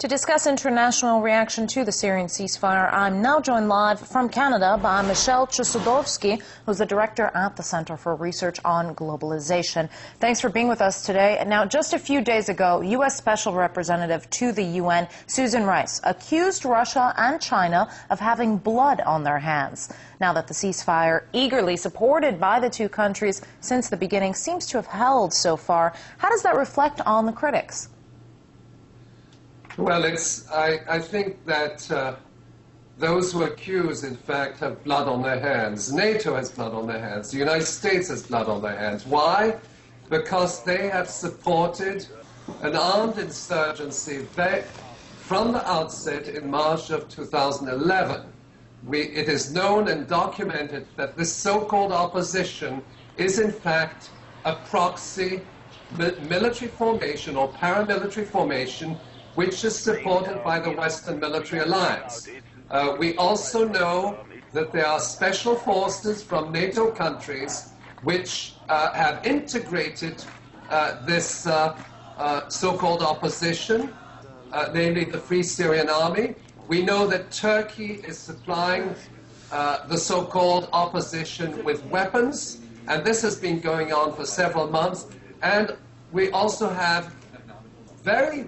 To discuss international reaction to the Syrian ceasefire, I'm now joined live from Canada by Michelle Chusudovsky, who's the director at the Center for Research on Globalization. Thanks for being with us today. Now, just a few days ago, U.S. Special Representative to the UN, Susan Rice, accused Russia and China of having blood on their hands. Now that the ceasefire, eagerly supported by the two countries since the beginning, seems to have held so far, how does that reflect on the critics? Well, I think that those who accuse, in fact, have blood on their hands. NATO has blood on their hands. The United States has blood on their hands. Why? Because they have supported an armed insurgency from the outset in March of 2011. It is known and documented that this so-called opposition is, in fact, a proxy military formation or paramilitary formation which is supported by the Western military alliance. We also know that there are special forces from NATO countries which have integrated this so-called opposition, namely the Free Syrian Army. We know that Turkey is supplying the so-called opposition with weapons, and this has been going on for several months. And we also have very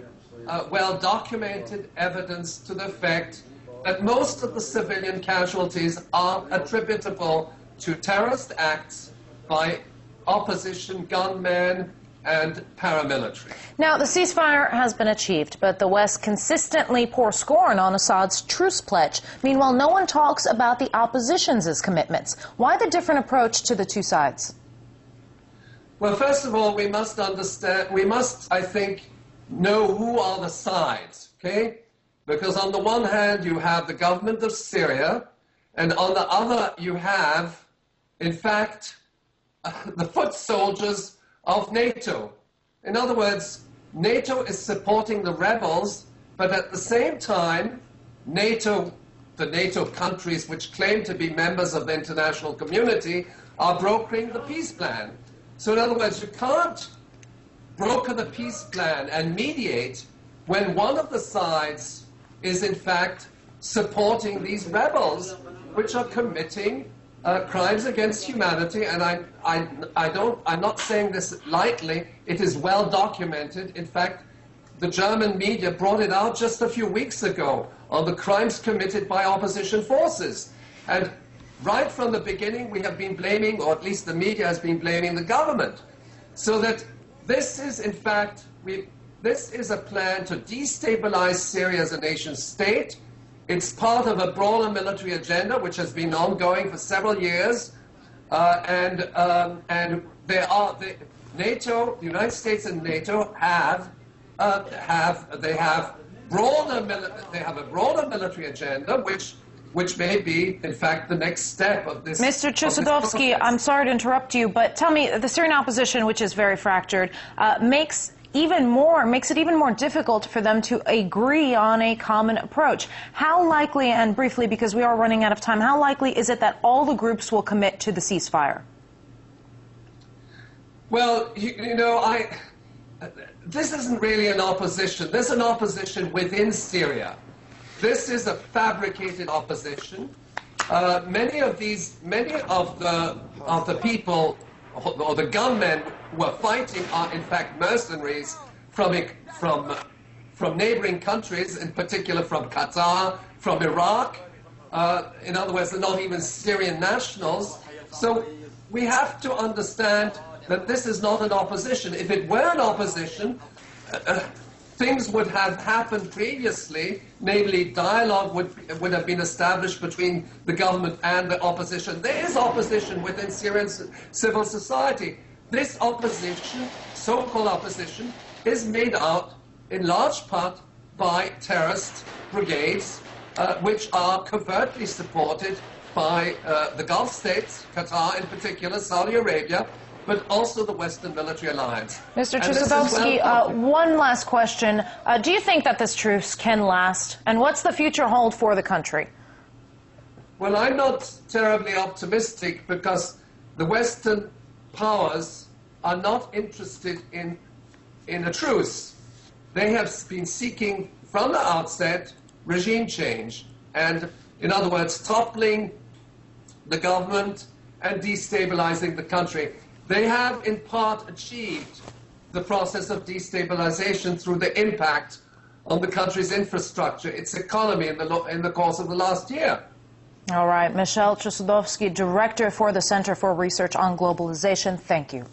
well-documented evidence to the effect that most of the civilian casualties are attributable to terrorist acts by opposition gunmen and paramilitary. Now, the ceasefire has been achieved, but the West consistently pours scorn on Assad's truce pledge. Meanwhile, no one talks about the opposition's commitments. Why the different approach to the two sides? Well, first of all, we must understand, I think, know who are the sides, okay? Because on the one hand, you have the government of Syria, and on the other, you have, in fact, the foot soldiers of NATO. In other words, NATO is supporting the rebels, but at the same time, the NATO countries which claim to be members of the international community are brokering the peace plan. So in other words, you can't broker the peace plan and mediate when one of the sides is in fact supporting these rebels which are committing crimes against humanity. And I'm not saying this lightly. It is well documented. In fact, the German media brought it out just a few weeks ago on the crimes committed by opposition forces. And right from the beginning, we have been blaming, or at least the media has been blaming, the government. So that this is, in fact, this is a plan to destabilize Syria as a nation state. It's part of a broader military agenda which has been ongoing for several years, and NATO, the United States and NATO have a broader military agenda which may be, in fact, the next step of this. Mr. Chusudovsky, I'm sorry to interrupt you, but tell me, the Syrian opposition, which is very fractured, makes it even more difficult for them to agree on a common approach. How likely, and briefly, because we are running out of time, how likely is it that all the groups will commit to the ceasefire? Well, you know, this isn't really an opposition. There's an opposition within Syria. This is a fabricated opposition. Many of the people or the gunmen who are fighting are in fact mercenaries from neighboring countries, in particular from Qatar, from Iraq. In other words, they're not even Syrian nationals. So we have to understand that this is not an opposition. If it were an opposition, things would have happened previously, namely dialogue would have been established between the government and the opposition. There is opposition within Syrian civil society. This opposition, so-called opposition, is made out in large part by terrorist brigades, which are covertly supported by the Gulf states, Qatar in particular, Saudi Arabia, but also the Western military alliance. Mr. Chusudovsky, one last question. Do you think that this truce can last? And what's the future hold for the country? Well, I'm not terribly optimistic because the Western powers are not interested in a truce. They have been seeking from the outset, regime change, and, in other words, toppling the government and destabilizing the country. They have, in part, achieved the process of destabilization through the impact on the country's infrastructure, its economy in the course of the last year. All right, Michelle Chusudovsky, Director for the Center for Research on Globalization, thank you.